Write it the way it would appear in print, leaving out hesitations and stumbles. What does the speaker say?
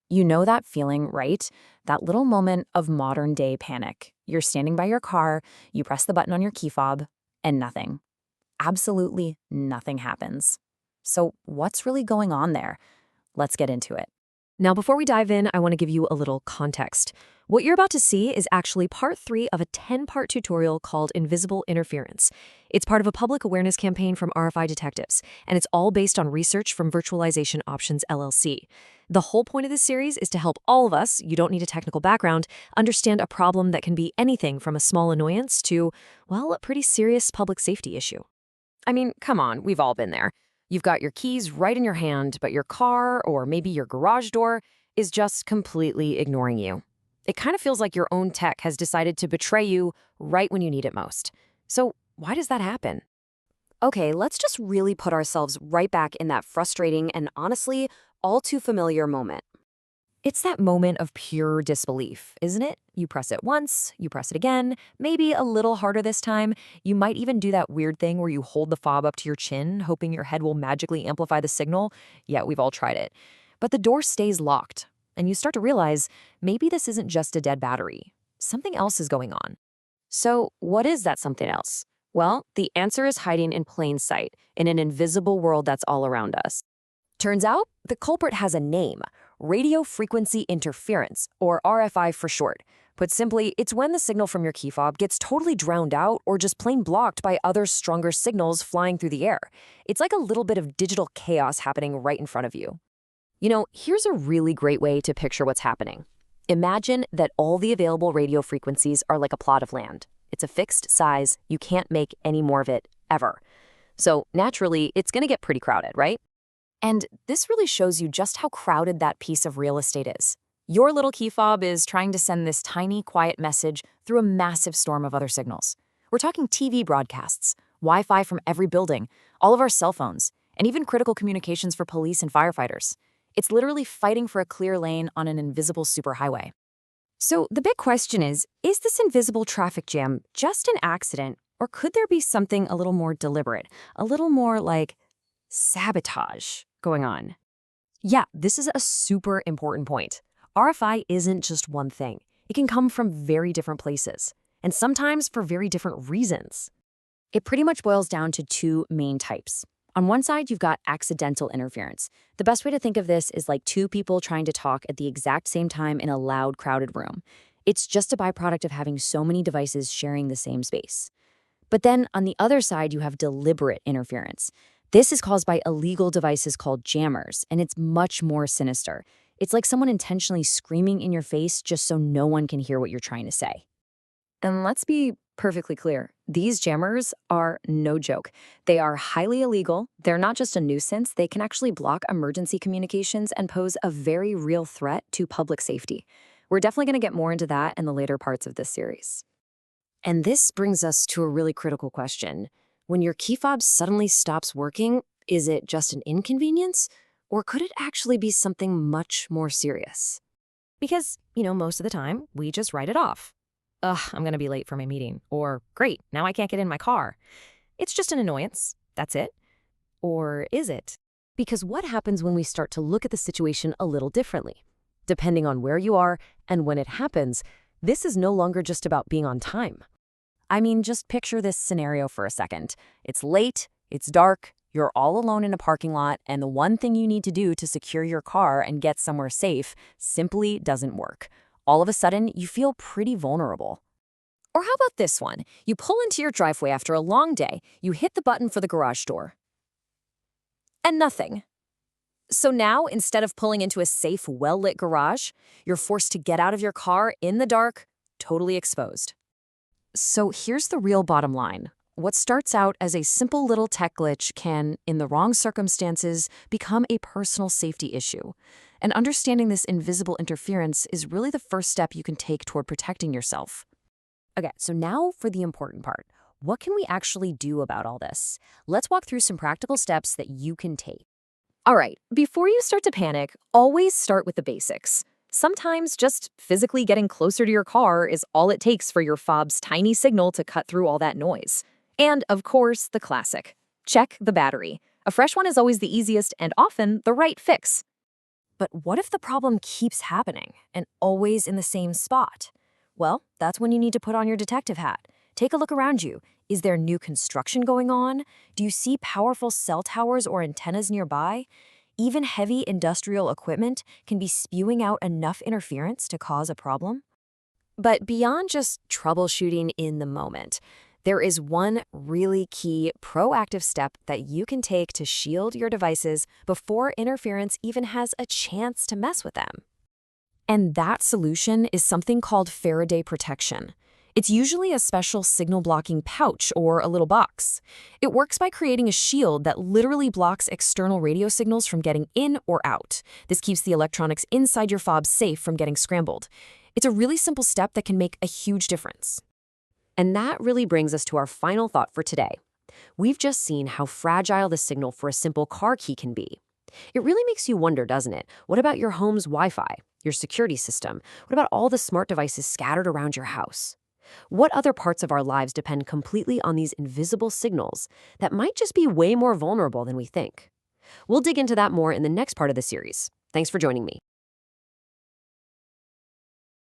You know that feeling, right? That little moment of modern day panic. You're standing by your car, you press the button on your key fob, and nothing. Absolutely nothing happens. So, what's really going on there? Let's get into it. Now, before we dive in, I want to give you a little context. What you're about to see is actually part 3 of a 10-part tutorial called Invisible Interference. It's part of a public awareness campaign from RFI Detectives, and it's all based on research from Virtualization Options LLC. The whole point of this series is to help all of us, you don't need a technical background, understand a problem that can be anything from a small annoyance to, well, a pretty serious public safety issue. I mean, come on, we've all been there. You've got your keys right in your hand, but your car or maybe your garage door is just completely ignoring you. It kind of feels like your own tech has decided to betray you right when you need it most. So, why does that happen? Okay, let's just really put ourselves right back in that frustrating and honestly all too familiar moment. It's that moment of pure disbelief, isn't it? You press it once, you press it again, maybe a little harder this time. You might even do that weird thing where you hold the fob up to your chin, hoping your head will magically amplify the signal. Yeah, we've all tried it. But the door stays locked, and you start to realize maybe this isn't just a dead battery. Something else is going on. So, what is that something else? Well, the answer is hiding in plain sight, in an invisible world that's all around us. Turns out, the culprit has a name: radio frequency interference, or RFI for short. Put simply, it's when the signal from your key fob gets totally drowned out or just plain blocked by other stronger signals flying through the air. It's like a little bit of digital chaos happening right in front of you. Here's a really great way to picture what's happening. Imagine that all the available radio frequencies are like a plot of land. It's a fixed size, you can't make any more of it, ever. So naturally, it's going to get pretty crowded, right? And this really shows you just how crowded that piece of real estate is. Your little key fob is trying to send this tiny, quiet message through a massive storm of other signals. We're talking TV broadcasts, Wi-Fi from every building, all of our cell phones, and even critical communications for police and firefighters. It's literally fighting for a clear lane on an invisible superhighway. So the big question is this invisible traffic jam just an accident, or could there be something a little more deliberate, a little more like sabotage going on? Yeah, this is a super important point. RFI isn't just one thing. It can come from very different places, and sometimes for very different reasons. It pretty much boils down to two main types. On one side, you've got accidental interference. The best way to think of this is like two people trying to talk at the exact same time in a loud, crowded room. It's just a byproduct of having so many devices sharing the same space. But then on the other side, you have deliberate interference. This is caused by illegal devices called jammers, and it's much more sinister. It's like someone intentionally screaming in your face just so no one can hear what you're trying to say. And let's be perfectly clear, these jammers are no joke. They are highly illegal. They're not just a nuisance, they can actually block emergency communications and pose a very real threat to public safety. We're definitely going to get more into that in the later parts of this series. And this brings us to a really critical question. When your key fob suddenly stops working, is it just an inconvenience? Or could it actually be something much more serious? Because, most of the time, we just write it off. Ugh, I'm going to be late for my meeting. Or, great, now I can't get in my car. It's just an annoyance. That's it. Or is it? Because what happens when we start to look at the situation a little differently? Depending on where you are and when it happens, this is no longer just about being on time. I mean, just picture this scenario for a second. It's late, it's dark, you're all alone in a parking lot, and the one thing you need to do to secure your car and get somewhere safe simply doesn't work. All of a sudden, you feel pretty vulnerable. Or how about this one? You pull into your driveway after a long day, you hit the button for the garage door, and nothing. So now, instead of pulling into a safe, well-lit garage, you're forced to get out of your car in the dark, totally exposed. So here's the real bottom line. What starts out as a simple little tech glitch can, in the wrong circumstances, become a personal safety issue. And understanding this invisible interference is really the first step you can take toward protecting yourself. Okay, so now for the important part. What can we actually do about all this? Let's walk through some practical steps that you can take. All right, before you start to panic, always start with the basics. Sometimes just physically getting closer to your car is all it takes for your fob's tiny signal to cut through all that noise. And, of course, the classic. Check the battery. A fresh one is always the easiest and often the right fix. But what if the problem keeps happening and always in the same spot? Well, that's when you need to put on your detective hat. Take a look around you. Is there new construction going on? Do you see powerful cell towers or antennas nearby? Even heavy industrial equipment can be spewing out enough interference to cause a problem. But beyond just troubleshooting in the moment, there is one really key proactive step that you can take to shield your devices before interference even has a chance to mess with them. And that solution is something called Faraday protection. It's usually a special signal-blocking pouch or a little box. It works by creating a shield that literally blocks external radio signals from getting in or out. This keeps the electronics inside your fob safe from getting scrambled. It's a really simple step that can make a huge difference. And that really brings us to our final thought for today. We've just seen how fragile the signal for a simple car key can be. It really makes you wonder, doesn't it? What about your home's Wi-Fi, your security system? What about all the smart devices scattered around your house? What other parts of our lives depend completely on these invisible signals that might just be way more vulnerable than we think? We'll dig into that more in the next part of the series. Thanks for joining me.